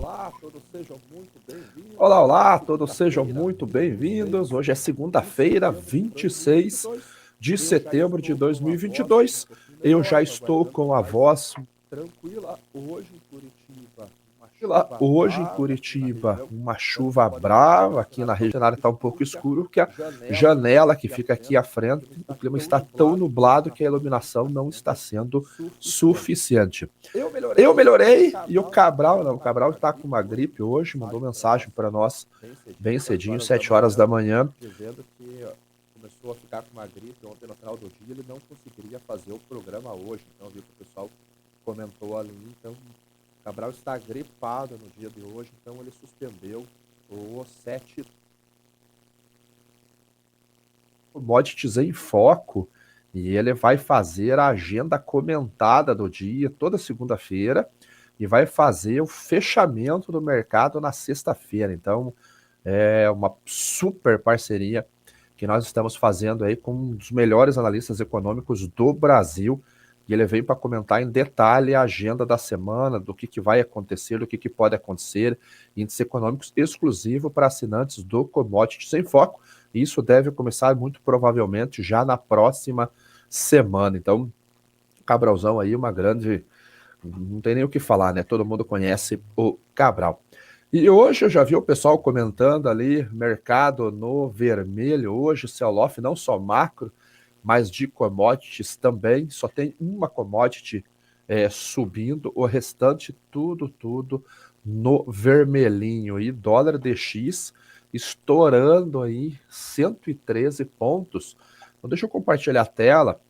olá, todos sejam muito bem-vindos. Olá, todos sejam muito bem-vindos. Hoje é segunda-feira, 26 de setembro de 2022. Eu já estou com a voz tranquila. Hoje em Curitiba, uma chuva brava aqui na região. O cenário está um pouco escuro, porque a janela que fica aqui à frente, o clima está tão nublado que a iluminação não está sendo suficiente. Eu melhorei e o Cabral está com uma gripe hoje, mandou mensagem para nós bem cedinho, 7 horas da manhã. Dizendo que começou a ficar com uma gripe ontem no final do dia, ele não conseguiria fazer o programa hoje. Então, viu que o pessoal comentou ali. Então, Cabral está gripado no dia de hoje, então ele suspendeu o 7 Commodities em Foco, e ele vai fazer a agenda comentada do dia toda segunda-feira e vai fazer o fechamento do mercado na sexta-feira. Então, é uma super parceria que nós estamos fazendo aí com um dos melhores analistas econômicos do Brasil. E ele veio para comentar em detalhe a agenda da semana, do que vai acontecer, do que pode acontecer, índices econômicos exclusivo para assinantes do Commodities em Foco. E isso deve começar muito provavelmente já na próxima semana. Então, Cabralzão aí, uma grande... Não tem nem o que falar, né? Todo mundo conhece o Cabral. E hoje eu já vi o pessoal comentando ali, mercado no vermelho, hoje sell-off não só macro, mas de commodities também, só tem uma commodity subindo, o restante tudo no vermelhinho. E dólar DX estourando aí 113 pontos. Então deixa eu compartilhar a tela.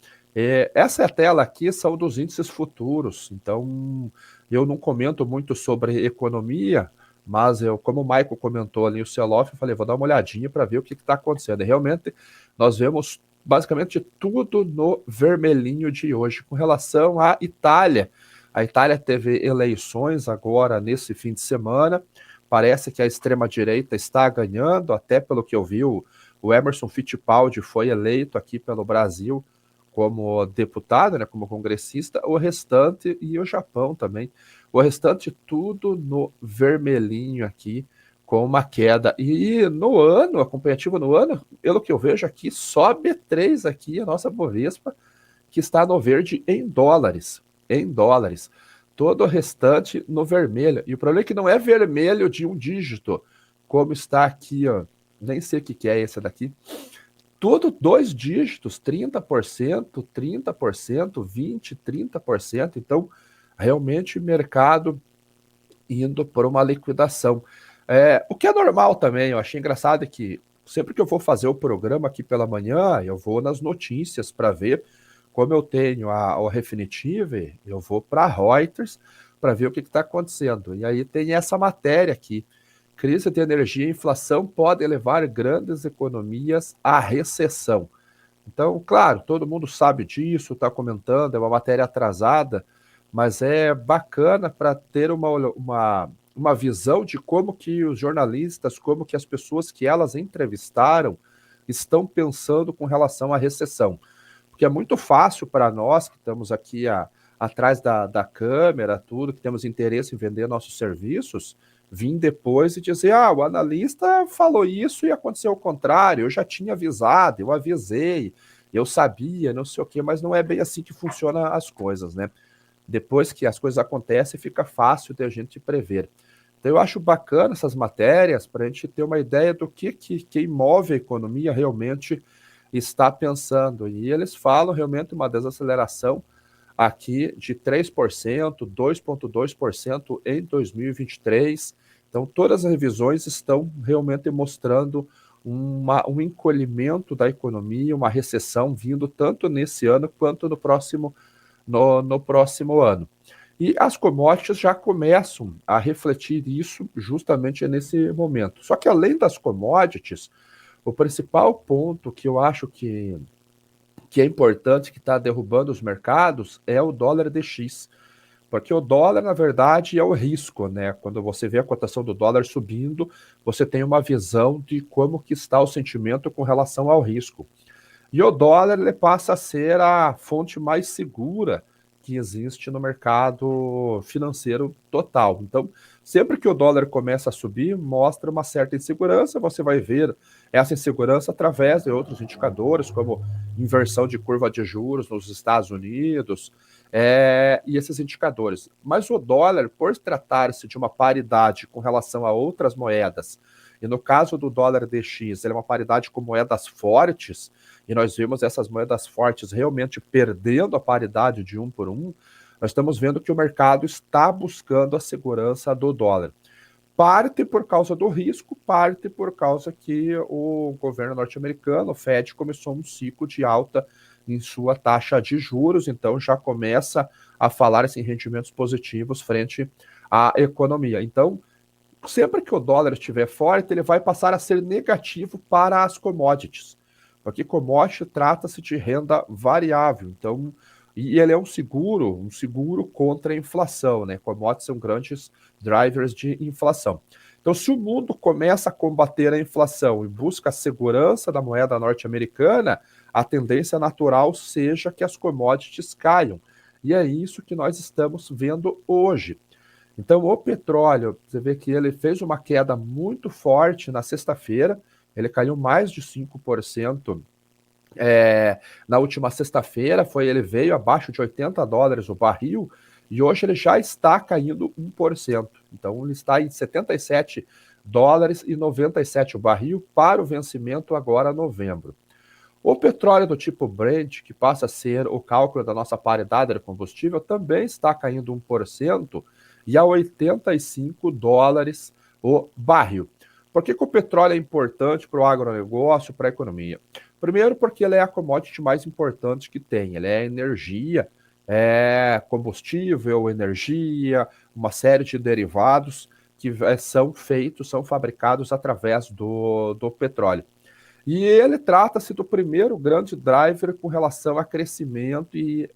Essa é a tela aqui, são dos índices futuros. Então eu não comento muito sobre economia, mas como o Michael comentou ali o sell-off, eu falei, vou dar uma olhadinha para ver o que está acontecendo. E realmente nós vemos basicamente tudo no vermelhinho de hoje. Com relação à Itália, a Itália teve eleições agora nesse fim de semana, parece que a extrema-direita está ganhando, até pelo que eu vi, o Emerson Fittipaldi foi eleito aqui pelo Brasil como deputado, né, como congressista, o restante, e o Japão também, o restante tudo no vermelhinho aqui, com uma queda. E no ano, acompanhativo no ano, pelo que eu vejo aqui, só B3 aqui, a nossa Bovespa, que está no verde em dólares. Em dólares. Todo o restante no vermelho. E o problema é que não é vermelho de um dígito, como está aqui, ó. Nem sei o que é esse daqui. Tudo 2 dígitos, 30%, 30%, 20%, 30%. Então, realmente, mercado indo por uma liquidação. O que é normal também, eu achei engraçado que sempre que eu vou fazer o programa aqui pela manhã, eu vou nas notícias para ver, como eu tenho o Refinitiv, eu vou para a Reuters para ver o que está acontecendo. E aí tem essa matéria aqui, crise de energia e inflação podem levar grandes economias à recessão. Então, claro, todo mundo sabe disso, está comentando, é uma matéria atrasada, mas é bacana para ter uma visão de como que os jornalistas, como que as pessoas que elas entrevistaram estão pensando com relação à recessão. Porque é muito fácil para nós que estamos aqui atrás da câmera, tudo, que temos interesse em vender nossos serviços, vir depois e dizer, o analista falou isso e aconteceu o contrário, eu já tinha avisado, eu avisei, eu sabia, não sei o quê, mas não é bem assim que funcionam as coisas, né? Depois que as coisas acontecem, fica fácil de a gente prever. Então eu acho bacana essas matérias para a gente ter uma ideia do que move a economia realmente está pensando. E eles falam realmente uma desaceleração aqui de 3%, 2,2% em 2023. Então, todas as revisões estão realmente mostrando um encolhimento da economia, uma recessão vindo tanto nesse ano quanto no próximo ano. E as commodities já começam a refletir isso justamente nesse momento. Só que além das commodities, o principal ponto que eu acho que é importante, que está derrubando os mercados, é o dólar DX. Porque o dólar, na verdade, é o risco, né? Quando você vê a cotação do dólar subindo, você tem uma visão de como que está o sentimento com relação ao risco. E o dólar ele passa a ser a fonte mais segura que existe no mercado financeiro total. Então, sempre que o dólar começa a subir, mostra uma certa insegurança, você vai ver essa insegurança através de outros indicadores, como inversão de curva de juros nos Estados Unidos, e esses indicadores. Mas o dólar, por tratar-se de uma paridade com relação a outras moedas, e no caso do dólar DX, ele é uma paridade com moedas fortes, e nós vimos essas moedas fortes realmente perdendo a paridade de 1 por 1, nós estamos vendo que o mercado está buscando a segurança do dólar. Parte por causa do risco, parte por causa que o governo norte-americano, o Fed, começou um ciclo de alta em sua taxa de juros, então já começa a falar em rendimentos positivos frente à economia. Então, sempre que o dólar estiver forte, ele vai passar a ser negativo para as commodities, porque commodity trata-se de renda variável, então, e ele é um seguro contra a inflação, né? Commodities são grandes drivers de inflação. Então, se o mundo começa a combater a inflação e busca a segurança da moeda norte-americana, a tendência natural seja que as commodities caiam. E é isso que nós estamos vendo hoje. Então, o petróleo, você vê que ele fez uma queda muito forte na sexta-feira, ele caiu mais de 5%. Na última sexta-feira, ele veio abaixo de $80 o barril, e hoje ele já está caindo 1%. Então, ele está em $77,97 o barril para o vencimento agora novembro. O petróleo do tipo Brent, que passa a ser o cálculo da nossa paridade de combustível, também está caindo 1% e a $85 o barril. Por que o petróleo é importante para o agronegócio, para a economia? Primeiro, porque ele é a commodity mais importante que tem. Ele é energia, combustível, energia, uma série de derivados que são fabricados através do petróleo. E ele trata-se do primeiro grande driver com relação a crescimento e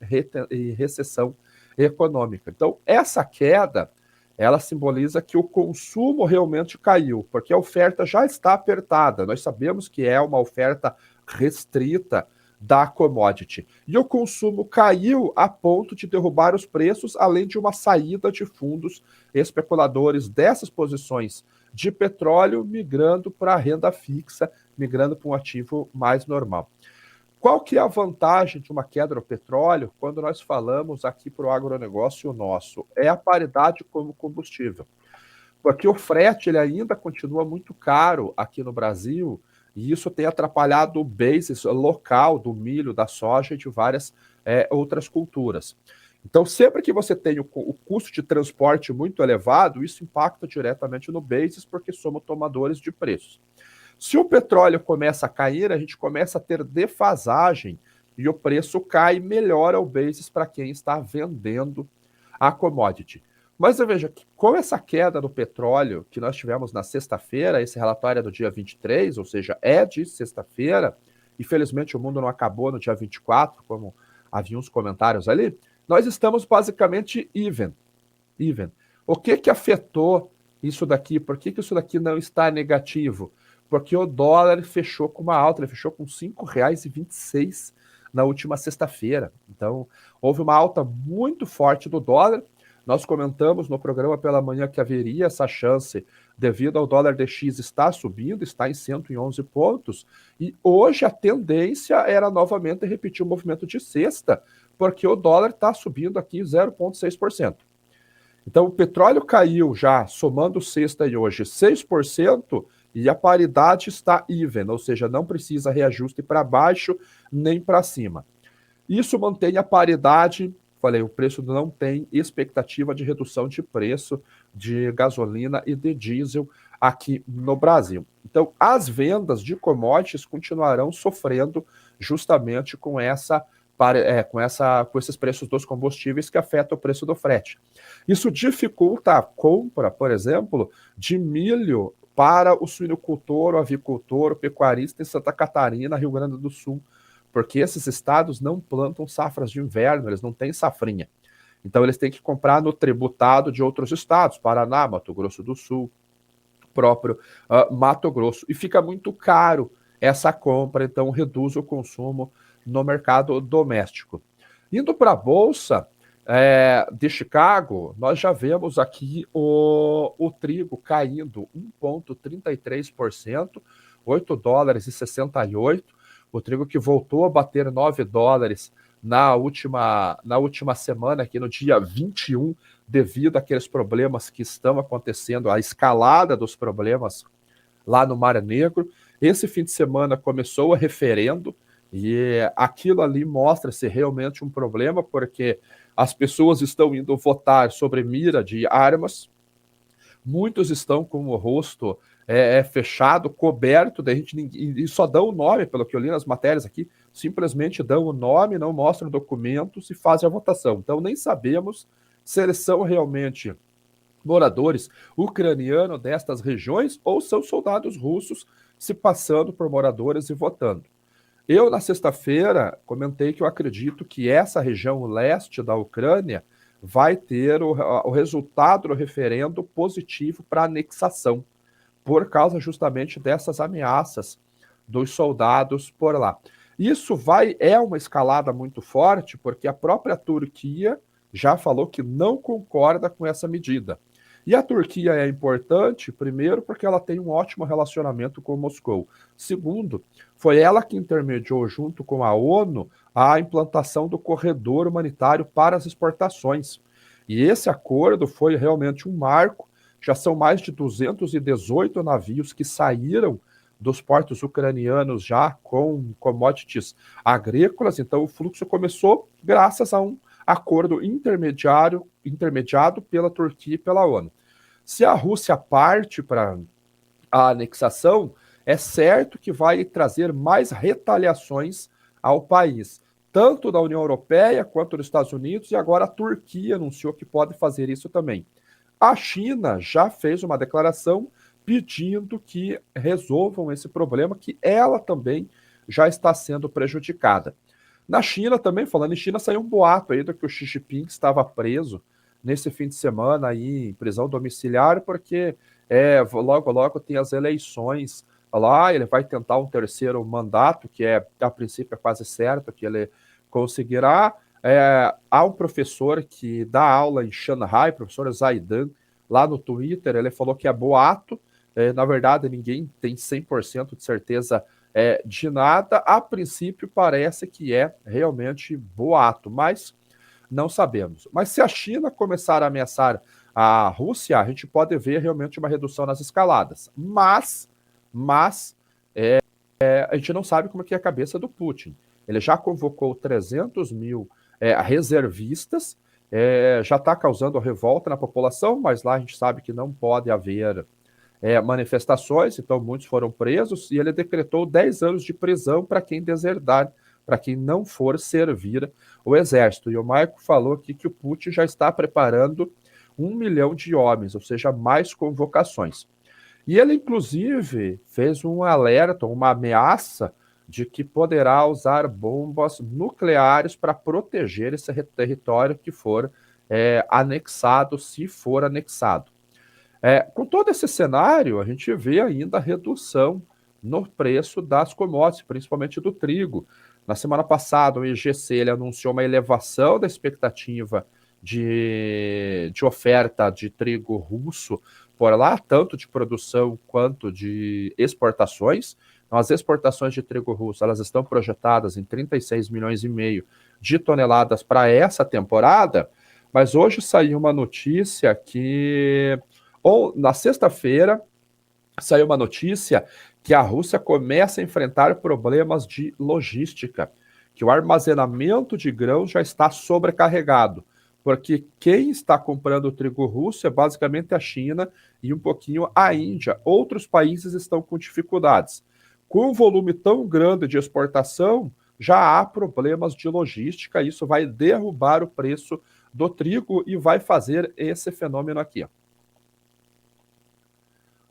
recessão econômica. Então, essa queda, ela simboliza que o consumo realmente caiu, porque a oferta já está apertada. Nós sabemos que é uma oferta restrita da commodity. E o consumo caiu a ponto de derrubar os preços, além de uma saída de fundos especuladores dessas posições de petróleo migrando para a renda fixa, migrando para um ativo mais normal. Qual que é a vantagem de uma queda no petróleo quando nós falamos aqui para o agronegócio nosso? É a paridade como combustível. Porque o frete ele ainda continua muito caro aqui no Brasil, e isso tem atrapalhado o basis local do milho, da soja e de várias outras culturas. Então, sempre que você tem o custo de transporte muito elevado, isso impacta diretamente no basis, porque somos tomadores de preços. Se o petróleo começa a cair, a gente começa a ter defasagem e o preço cai, melhora o basis para quem está vendendo a commodity. Mas eu vejo que com essa queda do petróleo que nós tivemos na sexta-feira, esse relatório é do dia 23, ou seja, é de sexta-feira, infelizmente o mundo não acabou no dia 24, como havia uns comentários ali, nós estamos basicamente even. O que afetou isso daqui? Por que isso daqui não está negativo? Porque o dólar fechou com uma alta, ele fechou com R$ 5,26 na última sexta-feira. Então, houve uma alta muito forte do dólar. Nós comentamos no programa pela manhã que haveria essa chance devido ao dólar DX estar subindo, está em 111 pontos, e hoje a tendência era novamente repetir o movimento de sexta, porque o dólar está subindo aqui 0,6%. Então, o petróleo caiu já, somando sexta e hoje, 6%, e a paridade está even, ou seja, não precisa reajuste para baixo nem para cima. Isso mantém a paridade, falei, o preço não tem expectativa de redução de preço de gasolina e de diesel aqui no Brasil. Então, as vendas de commodities continuarão sofrendo justamente com esses preços dos combustíveis que afetam o preço do frete. Isso dificulta a compra, por exemplo, de milho para o suinocultor, o avicultor, o pecuarista em Santa Catarina, Rio Grande do Sul, porque esses estados não plantam safras de inverno, eles não têm safrinha. Então eles têm que comprar no tributado de outros estados, Paraná, Mato Grosso do Sul, próprio Mato Grosso, e fica muito caro essa compra, então reduz o consumo no mercado doméstico. Indo para a Bolsa, de Chicago, nós já vemos aqui o trigo caindo 1,33%, $8,68. O trigo que voltou a bater $9 na última semana, aqui no dia 21, devido àqueles problemas que estão acontecendo, a escalada dos problemas lá no Mar Negro. Esse fim de semana começou o referendo, e aquilo ali mostra-se realmente um problema, porque as pessoas estão indo votar sobre mira de armas, muitos estão com o rosto fechado, coberto, daí a gente, e só dão o nome, pelo que eu li nas matérias aqui, simplesmente dão o nome, não mostram documentos e fazem a votação. Então nem sabemos se eles são realmente moradores ucranianos destas regiões ou são soldados russos se passando por moradores e votando. Eu, na sexta-feira, comentei que eu acredito que essa região leste da Ucrânia vai ter o resultado do referendo positivo para anexação, por causa justamente dessas ameaças dos soldados por lá. Isso é uma escalada muito forte, porque a própria Turquia já falou que não concorda com essa medida. E a Turquia é importante, primeiro, porque ela tem um ótimo relacionamento com Moscou. Segundo, foi ela que intermediou, junto com a ONU, a implantação do corredor humanitário para as exportações. E esse acordo foi realmente um marco. Já são mais de 218 navios que saíram dos portos ucranianos já com commodities agrícolas. Então, o fluxo começou graças a um acordo intermediado pela Turquia e pela ONU. Se a Rússia parte para a anexação, é certo que vai trazer mais retaliações ao país, tanto da União Europeia quanto dos Estados Unidos, e agora a Turquia anunciou que pode fazer isso também. A China já fez uma declaração pedindo que resolvam esse problema, que ela também já está sendo prejudicada. Na China também, falando em China, saiu um boato aí do que o Xi Jinping estava preso nesse fim de semana aí em prisão domiciliar, porque logo tem as eleições lá, ele vai tentar um terceiro mandato, que a princípio é quase certo que ele conseguirá. Há um professor que dá aula em Shanghai, professor Zaidan, lá no Twitter, ele falou que é boato, na verdade ninguém tem 100% de certeza de nada. A princípio parece que é realmente boato, mas não sabemos. Mas se a China começar a ameaçar a Rússia, a gente pode ver realmente uma redução nas escaladas. Mas a gente não sabe como é que é a cabeça do Putin. Ele já convocou 300 mil reservistas, já está causando revolta na população, mas lá a gente sabe que não pode haver manifestações, então muitos foram presos, e ele decretou 10 anos de prisão para quem deserdar, para quem não for servir o exército. E o Maico falou aqui que o Putin já está preparando 1 milhão de homens, ou seja, mais convocações. E ele, inclusive, fez um alerta, uma ameaça de que poderá usar bombas nucleares para proteger esse território que for anexado, se for anexado. Com todo esse cenário, a gente vê ainda a redução no preço das commodities, principalmente do trigo. Na semana passada, o IGC ele anunciou uma elevação da expectativa de oferta de trigo russo por lá, tanto de produção quanto de exportações. Então, as exportações de trigo russo elas estão projetadas em 36 milhões e meio de toneladas para essa temporada, mas hoje saiu uma notícia que na sexta-feira, saiu uma notícia que a Rússia começa a enfrentar problemas de logística, que o armazenamento de grãos já está sobrecarregado, porque quem está comprando o trigo russo é basicamente a China e um pouquinho a Índia. Outros países estão com dificuldades. Com um volume tão grande de exportação, já há problemas de logística, isso vai derrubar o preço do trigo e vai fazer esse fenômeno aqui.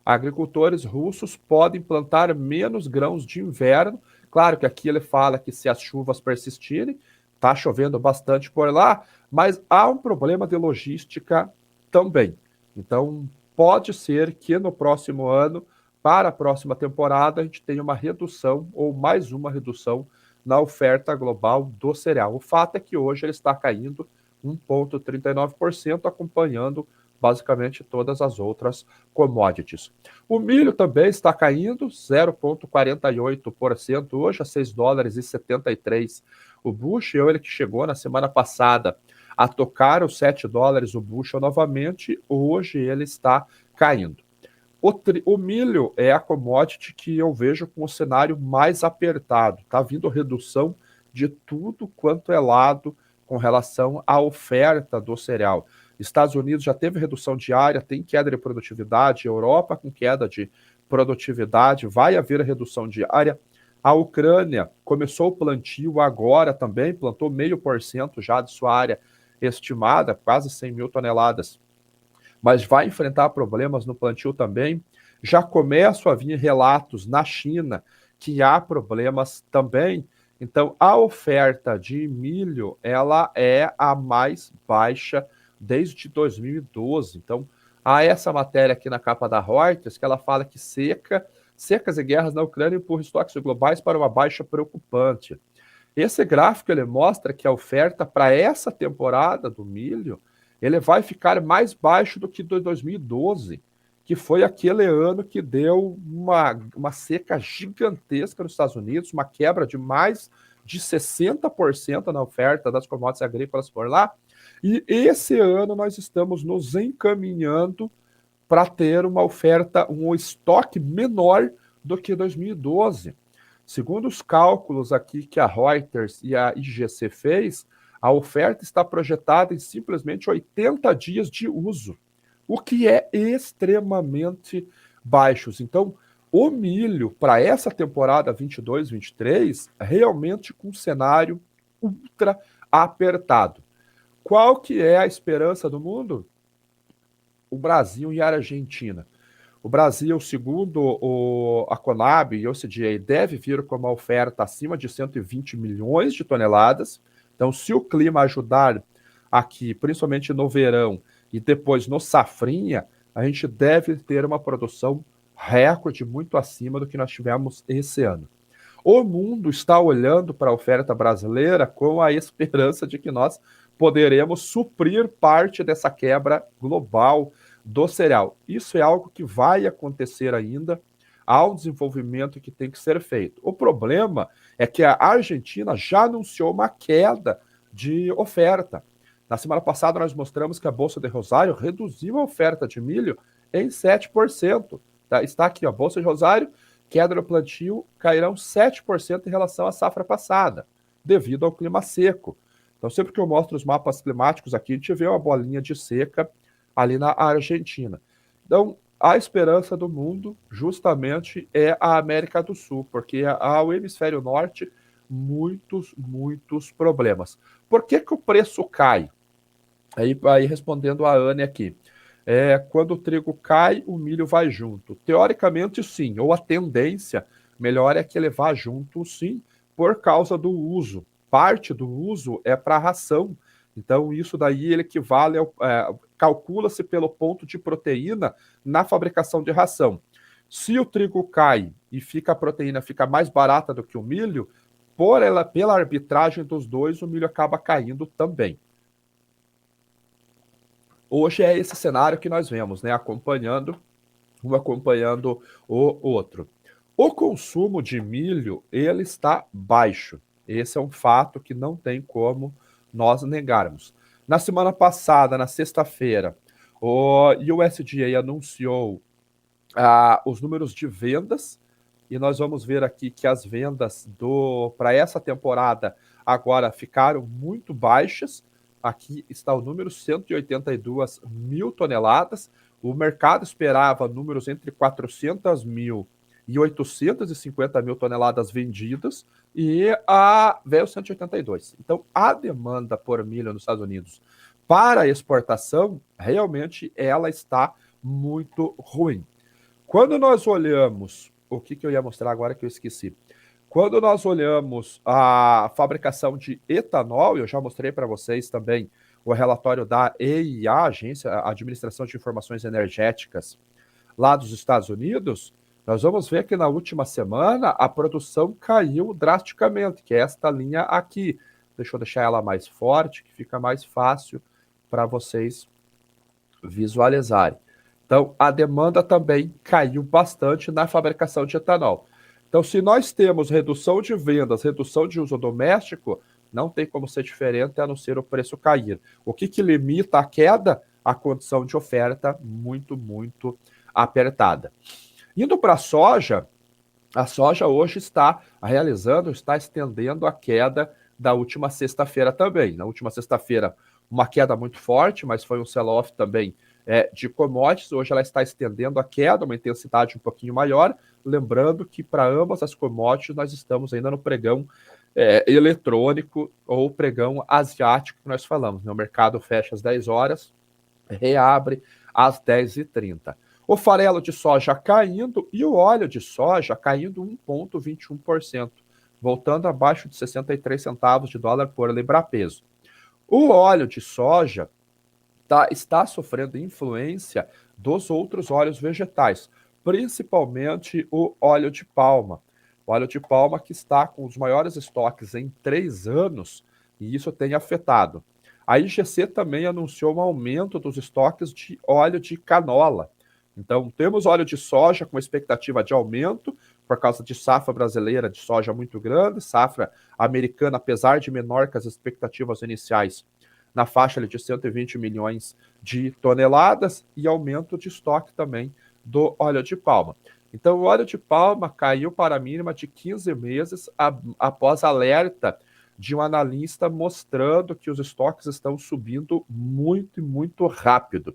Agricultores russos podem plantar menos grãos de inverno. Claro que aqui ele fala que se as chuvas persistirem, está chovendo bastante por lá, mas há um problema de logística também. Então, pode ser que no próximo ano, para a próxima temporada, a gente tenha uma redução ou mais uma redução na oferta global do cereal. O fato é que hoje ele está caindo 1,39%, acompanhando basicamente todas as outras commodities. O milho também está caindo 0,48% hoje, a $6,73 o bushel, ele que chegou na semana passada a tocar os $7 o bushel novamente, hoje ele está caindo. O milho é a commodity que eu vejo com o cenário mais apertado. Está vindo redução de tudo quanto é lado com relação à oferta do cereal. Estados Unidos já teve redução diária, tem queda de produtividade. Europa com queda de produtividade, vai haver redução diária. A Ucrânia começou o plantio agora também, plantou 0,5% já de sua área estimada, quase 100 mil toneladas. Mas vai enfrentar problemas no plantio também. Já começam a vir relatos na China que há problemas também. Então, a oferta de milho, ela é a mais baixa desde 2012. Então, há essa matéria aqui na capa da Reuters, que ela fala que secas e guerras na Ucrânia empurram estoques globais para uma baixa preocupante. Esse gráfico ele mostra que a oferta para essa temporada do milho ele vai ficar mais baixo do que de 2012, que foi aquele ano que deu uma seca gigantesca nos Estados Unidos, uma quebra de mais de 60% na oferta das commodities agrícolas por lá. E esse ano nós estamos nos encaminhando para ter uma oferta, um estoque menor do que 2012. Segundo os cálculos aqui que a Reuters e a IGC fez, a oferta está projetada em simplesmente 80 dias de uso, o que é extremamente baixo. Então, o milho para essa temporada 22-23 realmente com um cenário ultra apertado. Qual que é a esperança do mundo? O Brasil e a Argentina. O Brasil, segundo a Conab e o OCDE, deve vir com uma oferta acima de 120 milhões de toneladas. Então, se o clima ajudar aqui, principalmente no verão e depois no safrinha, a gente deve ter uma produção recorde muito acima do que nós tivemos esse ano. O mundo está olhando para a oferta brasileira com a esperança de que nós poderemos suprir parte dessa quebra global do cereal. Isso é algo que vai acontecer ainda, há um desenvolvimento que tem que ser feito. O problema é que a Argentina já anunciou uma queda de oferta. Na semana passada nós mostramos que a Bolsa de Rosário reduziu a oferta de milho em 7%. Tá? Está aqui, a Bolsa de Rosário, queda no plantio, cairão 7% em relação à safra passada, devido ao clima seco. Então, sempre que eu mostro os mapas climáticos aqui, a gente vê uma bolinha de seca ali na Argentina. Então, a esperança do mundo justamente é a América do Sul, porque ao hemisfério norte, muitos problemas. Por que o preço cai? Aí respondendo a Anne aqui, quando o trigo cai, o milho vai junto. Teoricamente, sim, ou a tendência melhor é que ele vá junto, sim, por causa do uso. Parte do uso é para ração. Então, isso daí ele equivale calcula-se pelo ponto de proteína na fabricação de ração. Se o trigo cai e a proteína fica mais barata do que o milho, pela arbitragem dos dois, o milho acaba caindo também. Hoje é esse cenário que nós vemos, né? Acompanhando o outro. O consumo de milho, ele está baixo. Esse é um fato que não tem como nós negarmos. Na semana passada, na sexta-feira, o USDA anunciou os números de vendas, e nós vamos ver aqui que as vendas para essa temporada agora ficaram muito baixas. Aqui está o número 182 mil toneladas. O mercado esperava números entre 400 mil e 850 mil toneladas vendidas, e veio 182. Então, a demanda por milho nos Estados Unidos para exportação, realmente ela está muito ruim. Quando nós olhamos, o que eu ia mostrar agora que eu esqueci? Quando nós olhamos a fabricação de etanol, eu já mostrei para vocês também o relatório da EIA, Agência Administração de Informações Energéticas, lá dos Estados Unidos, nós vamos ver que na última semana a produção caiu drasticamente, que é esta linha aqui, Deixa eu deixar ela mais forte, que fica mais fácil para vocês visualizarem. Então, a demanda também caiu bastante na fabricação de etanol. Então, se nós temos redução de vendas, redução de uso doméstico, não tem como ser diferente a não ser o preço cair. O que limita a queda? A condição de oferta muito apertada. Indo para a soja hoje está estendendo a queda da última sexta-feira também. Na última sexta-feira, uma queda muito forte, mas foi um sell-off também de commodities. Hoje ela está estendendo a queda, uma intensidade um pouquinho maior. Lembrando que para ambas as commodities nós estamos ainda no pregão eletrônico ou pregão asiático que nós falamos. O mercado fecha às 10 horas, reabre às 10h30. O farelo de soja caindo e o óleo de soja caindo 1,21%, voltando abaixo de 63 centavos de dólar por libra-peso. O óleo de soja está sofrendo influência dos outros óleos vegetais, principalmente o óleo de palma. O óleo de palma que está com os maiores estoques em 3 anos, e isso tem afetado. A IGC também anunciou um aumento dos estoques de óleo de canola. Então, temos óleo de soja com expectativa de aumento, por causa de safra brasileira de soja muito grande, safra americana, apesar de menor que as expectativas iniciais, na faixa de 120 milhões de toneladas, e aumento de estoque também do óleo de palma. Então, o óleo de palma caiu para a mínima de 15 meses após alerta de um analista mostrando que os estoques estão subindo muito rápido.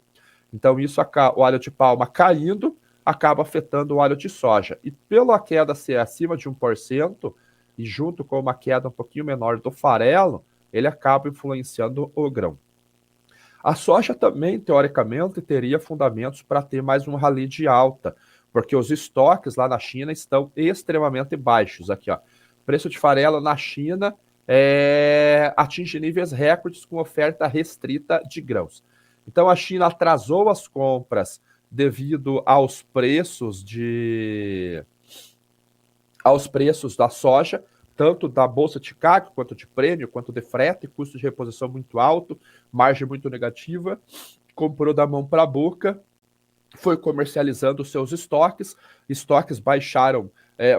Então, o óleo de palma caindo acaba afetando o óleo de soja. E pela queda ser acima de 1%, e junto com uma queda um pouquinho menor do farelo, ele acaba influenciando o grão. A soja também, teoricamente, teria fundamentos para ter mais um rally de alta, porque os estoques lá na China estão extremamente baixos. Aqui, ó, preço de farelo na China atinge níveis recordes com oferta restrita de grãos. Então a China atrasou as compras devido aos preços da soja, tanto da Bolsa de Chicago, quanto de prêmio, quanto de frete, custo de reposição muito alto, margem muito negativa, comprou da mão para a boca, foi comercializando os seus estoques baixaram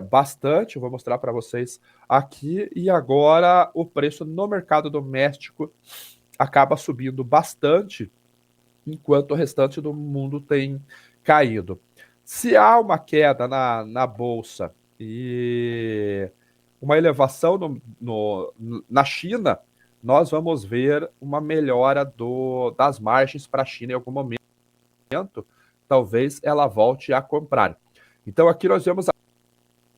bastante, vou mostrar para vocês aqui, e agora o preço no mercado doméstico acaba subindo bastante, enquanto o restante do mundo tem caído. Se há uma queda na Bolsa e uma elevação na China, nós vamos ver uma melhora das margens para a China em algum momento, talvez ela volte a comprar. Então aqui nós vemos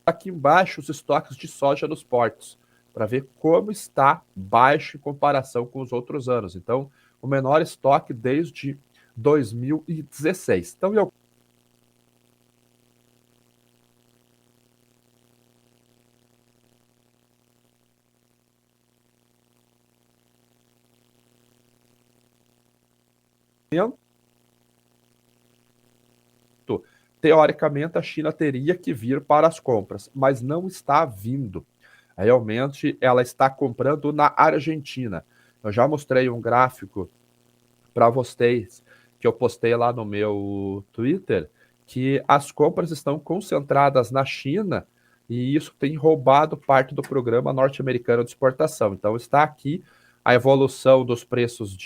aqui embaixo os estoques de soja nos portos, para ver como está baixo em comparação com os outros anos. Então, o menor estoque desde 2016. Então, teoricamente, a China teria que vir para as compras, mas não está vindo. Realmente, ela está comprando na Argentina. Eu já mostrei um gráfico para vocês, que eu postei lá no meu Twitter, que as compras estão concentradas na China e isso tem roubado parte do programa norte-americano de exportação. Então está aqui a evolução dos preços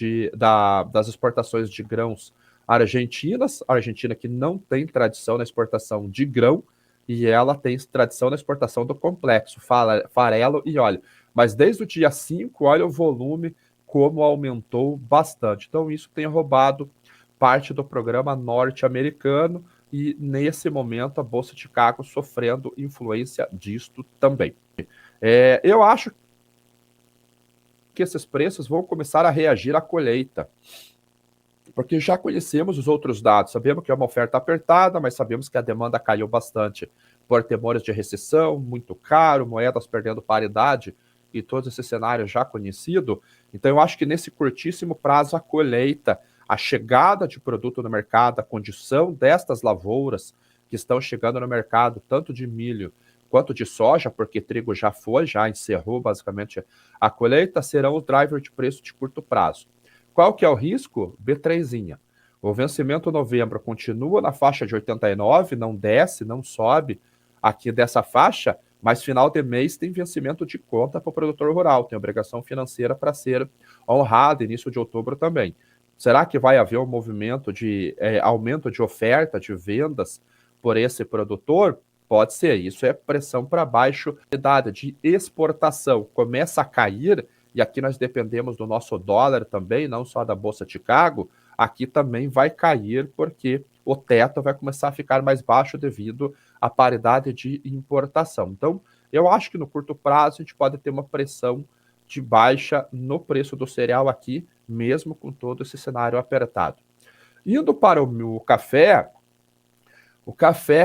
das exportações de grãos argentinas, a Argentina que não tem tradição na exportação de grão, e ela tem tradição na exportação do complexo, farelo e óleo. Mas desde o dia 5, olha o volume como aumentou bastante. Então isso tem roubado parte do programa norte-americano e nesse momento a Bolsa de Chicago sofrendo influência disto também. Eu acho que esses preços vão começar a reagir à colheita, porque já conhecemos os outros dados, sabemos que é uma oferta apertada, mas sabemos que a demanda caiu bastante por temores de recessão, muito caro, moedas perdendo paridade e todo esse cenário já conhecido. Então eu acho que nesse curtíssimo prazo a colheita, a chegada de produto no mercado, a condição destas lavouras que estão chegando no mercado, tanto de milho quanto de soja, porque trigo já encerrou basicamente a colheita, serão o driver de preço de curto prazo. Qual que é o risco? B3. O vencimento novembro continua na faixa de 89, não desce, não sobe aqui dessa faixa, mas final de mês tem vencimento de conta para o produtor rural, tem obrigação financeira para ser honrada, início de outubro também. Será que vai haver um movimento de aumento de oferta, de vendas por esse produtor? Pode ser, isso é pressão para baixo, de exportação começa a cair, e aqui nós dependemos do nosso dólar também, não só da Bolsa de Chicago, aqui também vai cair porque o teto vai começar a ficar mais baixo devido à paridade de importação. Então, eu acho que no curto prazo a gente pode ter uma pressão de baixa no preço do cereal aqui, mesmo com todo esse cenário apertado. Indo para o café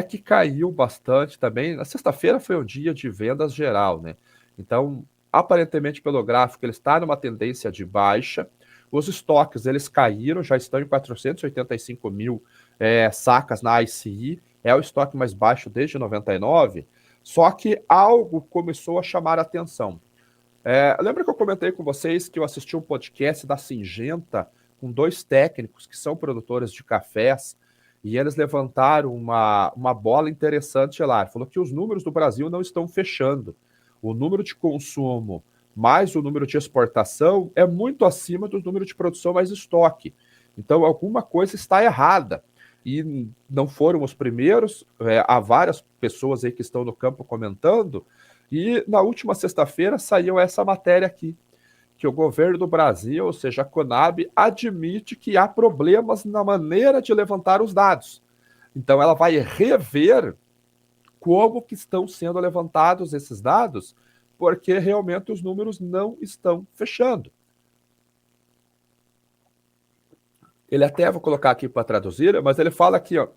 que caiu bastante também. Na sexta-feira foi um dia de vendas geral, né? Então, aparentemente pelo gráfico, ele está numa tendência de baixa. Os estoques, eles caíram, já estão em 485 mil sacas na ICI, é o estoque mais baixo desde 99, só que algo começou a chamar a atenção. Lembra que eu comentei com vocês que eu assisti um podcast da Singenta com 2 técnicos que são produtores de cafés, e eles levantaram uma bola interessante lá. Falou que os números do Brasil não estão fechando. O número de consumo mais o número de exportação é muito acima do número de produção mais estoque. Então, alguma coisa está errada. E não foram os primeiros, há várias pessoas aí que estão no campo comentando, e na última sexta-feira saiu essa matéria aqui, que o governo do Brasil, ou seja, a Conab, admite que há problemas na maneira de levantar os dados. Então, ela vai rever como que estão sendo levantados esses dados, porque realmente os números não estão fechando. Ele até, vou colocar aqui para traduzir, mas ele fala aqui, ó,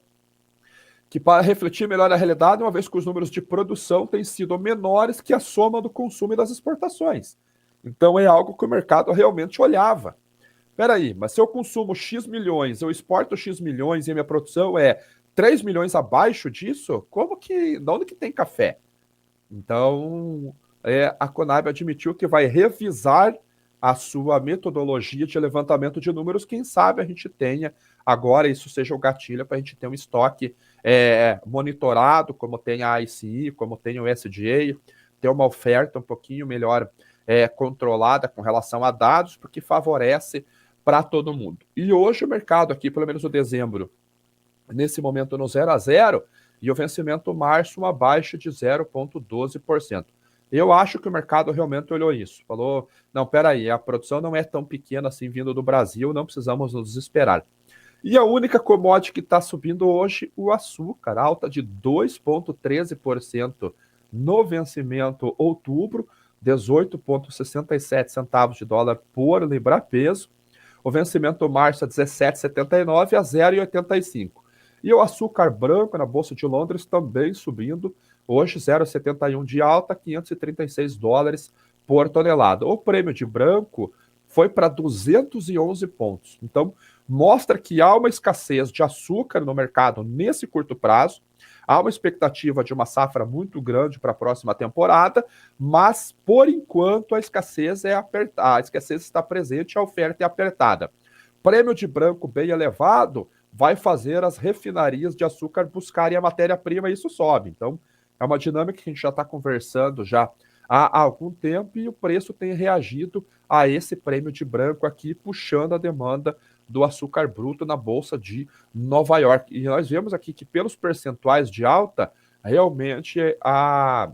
que para refletir melhor a realidade, uma vez que os números de produção têm sido menores que a soma do consumo e das exportações. Então é algo que o mercado realmente olhava. Peraí, mas se eu consumo X milhões, eu exporto X milhões e a minha produção é 3 milhões abaixo disso, onde que tem café? Então, a Conab admitiu que vai revisar a sua metodologia de levantamento de números. Quem sabe a gente tenha agora, isso seja o gatilho para a gente ter um estoque monitorado, como tem a ICI, como tem o SDA, ter uma oferta um pouquinho melhor controlada com relação a dados, porque favorece para todo mundo. E hoje o mercado aqui, pelo menos o dezembro, nesse momento no 0 a 0, e o vencimento março uma baixa de 0,12%. Eu acho que o mercado realmente olhou isso, falou, não, peraí, a produção não é tão pequena assim vindo do Brasil, não precisamos nos desesperar. E a única commodity que está subindo hoje, o açúcar, alta de 2,13% no vencimento outubro, 18,67 centavos de dólar por libra-peso. O vencimento março é 17,79 a 0,85. E o açúcar branco na Bolsa de Londres também subindo, hoje 0,71 de alta, 536 dólares por tonelada. O prêmio de branco foi para 211 pontos. Então, mostra que há uma escassez de açúcar no mercado nesse curto prazo, há uma expectativa de uma safra muito grande para a próxima temporada, mas, por enquanto, a escassez a escassez está presente, a oferta é apertada. Prêmio de branco bem elevado vai fazer as refinarias de açúcar buscarem a matéria-prima e isso sobe. Então, é uma dinâmica que a gente já está conversando já há algum tempo e o preço tem reagido a esse prêmio de branco aqui, puxando a demanda do açúcar bruto na Bolsa de Nova York. E nós vemos aqui que pelos percentuais de alta, realmente a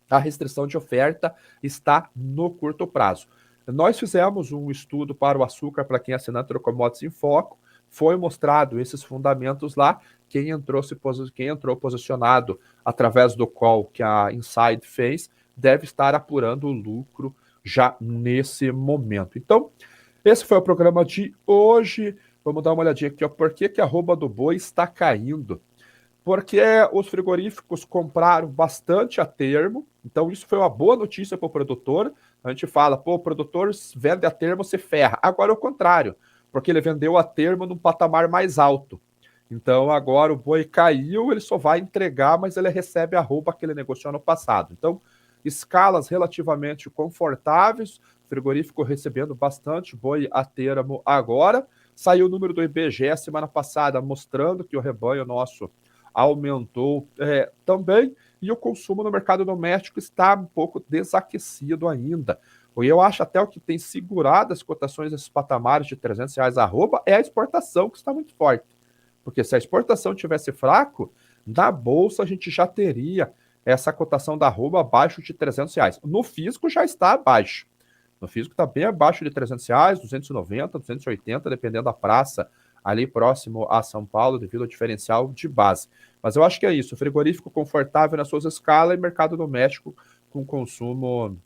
restrição de oferta está no curto prazo. Nós fizemos um estudo para o açúcar, para quem é assinante do Commodities em Foco, foi mostrado esses fundamentos lá, quem entrou posicionado através do call que a Inside fez, deve estar apurando o lucro já nesse momento. Então, esse foi o programa de hoje. Vamos dar uma olhadinha aqui, ó, por que a arroba do boi está caindo? Porque os frigoríficos compraram bastante a termo, então isso foi uma boa notícia para o produtor. A gente fala, pô, o produtor vende a termo, se ferra. Agora é o contrário, porque ele vendeu a termo num patamar mais alto. Então agora o boi caiu, ele só vai entregar, mas ele recebe a roupa que ele negociou no passado. Então, escalas relativamente confortáveis, frigorífico recebendo bastante boi a termo agora. Saiu o número do IBGE semana passada mostrando que o rebanho nosso aumentou também, e o consumo no mercado doméstico está um pouco desaquecido ainda. E eu acho até o que tem segurado as cotações nesses patamares de R$ 300 arroba é a exportação, que está muito forte. Porque se a exportação tivesse fraco, na bolsa a gente já teria essa cotação da arroba abaixo de R$ 300. No físico já está abaixo. No físico está bem abaixo de R$ 300, 290, 280, dependendo da praça, ali próximo a São Paulo, devido ao diferencial de base. Mas eu acho que é isso, frigorífico confortável nas suas escalas e mercado doméstico com consumo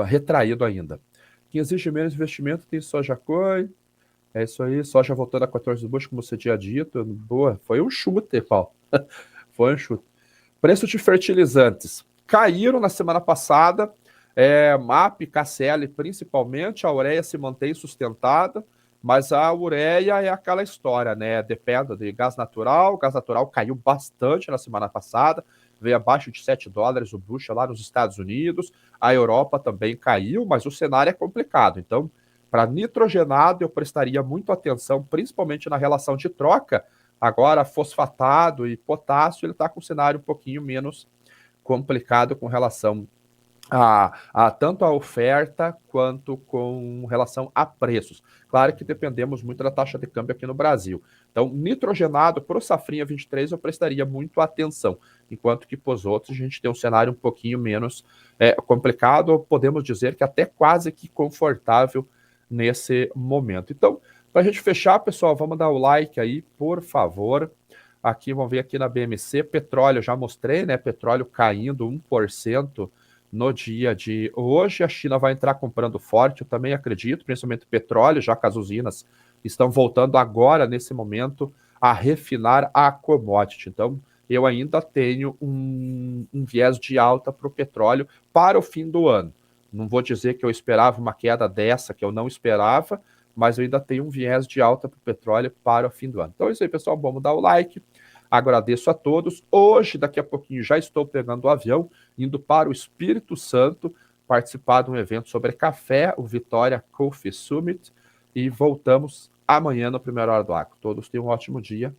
retraído ainda. Quem exige menos investimento tem soja coin, é isso aí, soja voltando a 14 bushs, como você tinha dito. Boa, foi um chute, Paulo. Foi um chute. Preço de fertilizantes caíram na semana passada, MAP, KCl principalmente, a ureia se mantém sustentada, mas a ureia é aquela história, né? Depende de gás natural. O gás natural caiu bastante na semana passada, veio abaixo de $7 o bushel lá nos Estados Unidos. A Europa também caiu, mas o cenário é complicado. Então, para nitrogenado, eu prestaria muito atenção, principalmente na relação de troca. Agora, fosfatado e potássio, ele está com um cenário um pouquinho menos complicado com relação a tanto a oferta quanto com relação a preços. Claro que dependemos muito da taxa de câmbio aqui no Brasil. Então, nitrogenado para o Safrinha 23 eu prestaria muito atenção, enquanto que para os outros a gente tem um cenário um pouquinho menos complicado, ou podemos dizer que até quase que confortável nesse momento. Então, para a gente fechar, pessoal, vamos dar o like aí, por favor. Aqui, vamos ver aqui na BMC, petróleo, já mostrei, né? Petróleo caindo 1% no dia de hoje. A China vai entrar comprando forte, eu também acredito, principalmente petróleo, já que as usinas estão voltando agora, nesse momento, a refinar a commodity. Então, eu ainda tenho um viés de alta para o petróleo para o fim do ano. Não vou dizer que eu esperava uma queda dessa, que eu não esperava, mas eu ainda tenho um viés de alta para o petróleo para o fim do ano. Então é isso aí, pessoal. Vamos dar o like. Agradeço a todos. Hoje, daqui a pouquinho, já estou pegando o avião, indo para o Espírito Santo, participar de um evento sobre café, o Vitória Coffee Summit, e voltamos amanhã na primeira hora do agro. Todos tenham um ótimo dia.